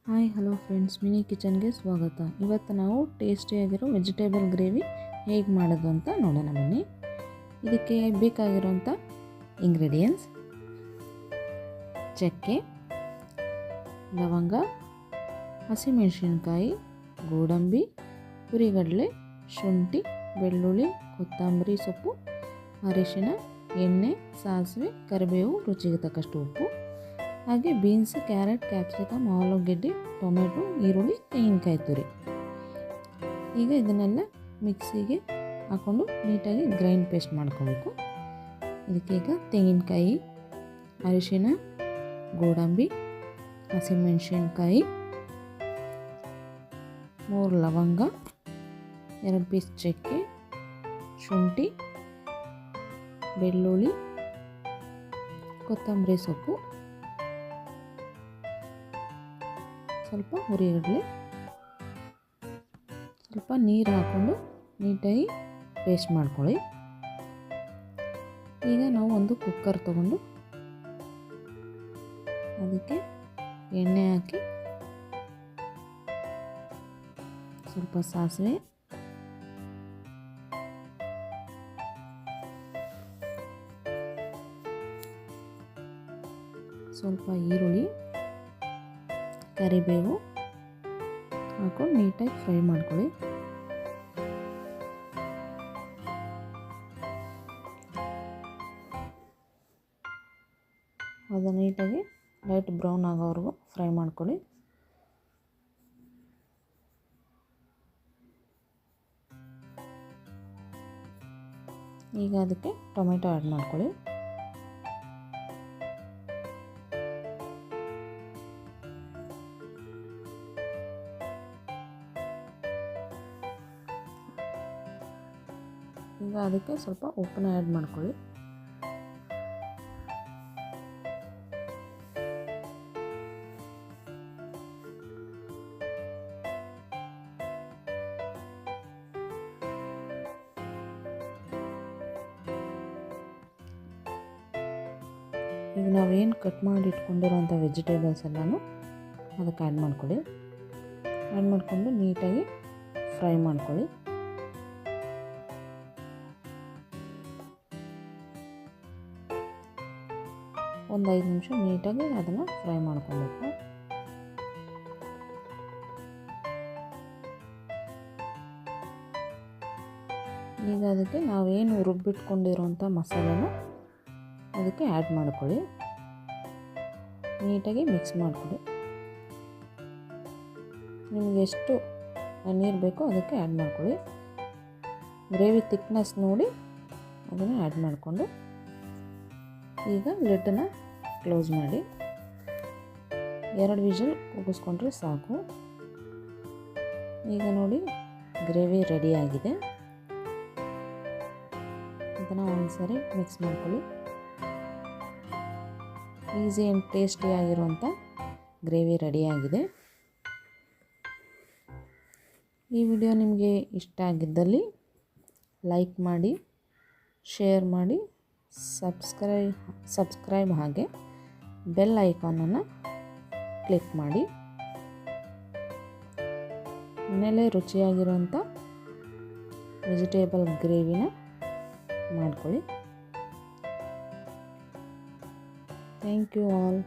Hi hello friends, mini ಕಿಚನ್ಗೆ ಸ್ವಾಗತ. ಇವತ್ತು ನಾವು ಟೇಸ್ಟಿಯಾಗಿರೋ ವೆಜಿಟೇಬಲ್ ಗ್ರೇವಿ ಹೇಗೆ ಮಾಡೋದು ಅಂತ ನೋಡೋಣ ಬನ್ನಿ. ಇದಕ್ಕೆ ಬೇಕಾಗಿರೋಂಥ ಇಂಗ್ರೀಡಿಯೆಂಟ್ಸ್: ಚಕ್ಕೆ, ಲವಂಗ, ಹಸಿಮೆಣಸಿನ್ಕಾಯಿ, ಗೋಡಂಬಿ, ಹುರಿಗಡಲೆ, ಶುಂಠಿ, ಬೆಳ್ಳುಳ್ಳಿ, ಕೊತ್ತಂಬರಿ ಸೊಪ್ಪು, ಅರಿಶಿನ, ಎಣ್ಣೆ, ಸಾಸಿವೆ, ಕರಿಬೇವು, ರುಚಿಗೆ ತಕ್ಕಷ್ಟು ಉಪ್ಪು, ಹಾಗೆ ಬೀನ್ಸ್, ಕ್ಯಾರೆಟ್, ಕ್ಯಾಪ್ಸಿಕಮ್, ಆಲೂಗೆಡ್ಡೆ, ಟೊಮೆಟೊ, ಈರುಳ್ಳಿ, ತೆಂಗಿನಕಾಯಿ ತುರಿ. ಈಗ ಇದನ್ನೆಲ್ಲ ಮಿಕ್ಸಿಗೆ ಹಾಕ್ಕೊಂಡು ನೀಟಾಗಿ ಗ್ರೈಂಡ್ ಪೇಸ್ಟ್ ಮಾಡ್ಕೋಬೇಕು. ಇದಕ್ಕೆ ಈಗ ತೆಂಗಿನಕಾಯಿ, ಅರಿಶಿನ, ಗೋಡಂಬಿ, ಹಸಿಮೆಣಸಿನ್ಕಾಯಿ, 3 ಲವಂಗ, 2 ಪೀಸ್ ಚಕ್ಕೆ, ಶುಂಠಿ, ಬೆಳ್ಳುಳ್ಳಿ, ಕೊತ್ತಂಬರಿ ಸೊಪ್ಪು, ಸ್ವಲ್ಪ ಹುರಿಗಡಲೆ, ಸ್ವಲ್ಪ ನೀರು ಹಾಕ್ಕೊಂಡು ನೀಟಾಗಿ ಪೇಸ್ಟ್ ಮಾಡ್ಕೊಳ್ಳಿ. ಈಗ ನಾವು ಒಂದು ಕುಕ್ಕರ್ ತಗೊಂಡು ಅದಕ್ಕೆ ಎಣ್ಣೆ ಹಾಕಿ ಸ್ವಲ್ಪ ಸಾಸಿವೆ, ಸ್ವಲ್ಪ ಈರುಳ್ಳಿ, ಕರಿಬೇವು ಹಾಕೊಂಡು ನೀಟಾಗಿ ಫ್ರೈ ಮಾಡ್ಕೊಳ್ಳಿ. ಅದು ನೀಟಾಗಿ ಲೈಟ್ ಬ್ರೌನ್ ಆಗೋವರೆಗೂ ಫ್ರೈ ಮಾಡ್ಕೊಳ್ಳಿ. ಈಗ ಅದಕ್ಕೆ ಟೊಮೆಟೊ ಆ್ಯಡ್ ಮಾಡ್ಕೊಳ್ಳಿ. ಈಗ ಅದಕ್ಕೆ ಸ್ವಲ್ಪ ಉಪ್ಪನ್ನ ಆ್ಯಡ್ ಮಾಡ್ಕೊಳ್ಳಿ. ಈಗ ನಾವೇನು ಕಟ್ ಮಾಡಿ ಇಟ್ಕೊಂಡಿರೋಂಥ ವೆಜಿಟೇಬಲ್ಸ್ ಎಲ್ಲನೂ ಅದಕ್ಕೆ ಆ್ಯಡ್ ಮಾಡ್ಕೊಳ್ಳಿ. ಆ್ಯಡ್ ಮಾಡಿಕೊಂಡು ನೀಟಾಗಿ ಫ್ರೈ ಮಾಡ್ಕೊಳ್ಳಿ. ಒಂದು 5 ನಿಮಿಷ ನೀಟಾಗಿ ಅದನ್ನು ಫ್ರೈ ಮಾಡ್ಕೊಬೇಕು. ಈಗ ಅದಕ್ಕೆ ನಾವೇನು ರುಬ್ಬಿಟ್ಕೊಂಡಿರೋಂಥ ಮಸಾಲೆನ ಅದಕ್ಕೆ ಆ್ಯಡ್ ಮಾಡ್ಕೊಳ್ಳಿ. ನೀಟಾಗಿ ಮಿಕ್ಸ್ ಮಾಡ್ಕೊಳ್ಳಿ. ನಿಮಗೆ ಎಷ್ಟು ನೀರು ಬೇಕೋ ಅದಕ್ಕೆ ಆ್ಯಡ್ ಮಾಡ್ಕೊಳ್ಳಿ. ಗ್ರೇವಿ ಥಿಕ್ನೆಸ್ ನೋಡಿ ಅದನ್ನು ಆ್ಯಡ್ ಮಾಡಿಕೊಂಡು ಈಗ ಲಿಡ್ಡನ್ನು ಕ್ಲೋಸ್ ಮಾಡಿ 2 ವಿಷಲ್ ಕೂಗಿಸ್ಕೊಂಡ್ರೆ ಸಾಕು. ಈಗ ನೋಡಿ ಗ್ರೇವಿ ರೆಡಿಯಾಗಿದೆ. ಇದನ್ನು ಒಂದ್ಸರಿ ಮಿಕ್ಸ್ ಮಾಡ್ಕೊಳ್ಳಿ. ಈಸಿ ಆ್ಯಂಡ್ ಟೇಸ್ಟಿಯಾಗಿರುವಂಥ ಗ್ರೇವಿ ರೆಡಿಯಾಗಿದೆ. ಈ ವಿಡಿಯೋ ನಿಮಗೆ ಇಷ್ಟ ಆಗಿದ್ದಲ್ಲಿ ಲೈಕ್ ಮಾಡಿ, ಶೇರ್ ಮಾಡಿ, ಸಬ್ಸ್ಕ್ರೈಬ್ ಹಾಗೆ ಬೆಲ್ ಐಕಾನನ್ನು ಕ್ಲಿಕ್ ಮಾಡಿ. ಮನೆಯಲ್ಲೇ ರುಚಿಯಾಗಿರುವಂಥ ವೆಜಿಟೇಬಲ್ ಗ್ರೇವಿನ ಮಾಡ್ಕೊಳ್ಳಿ. Thank you all.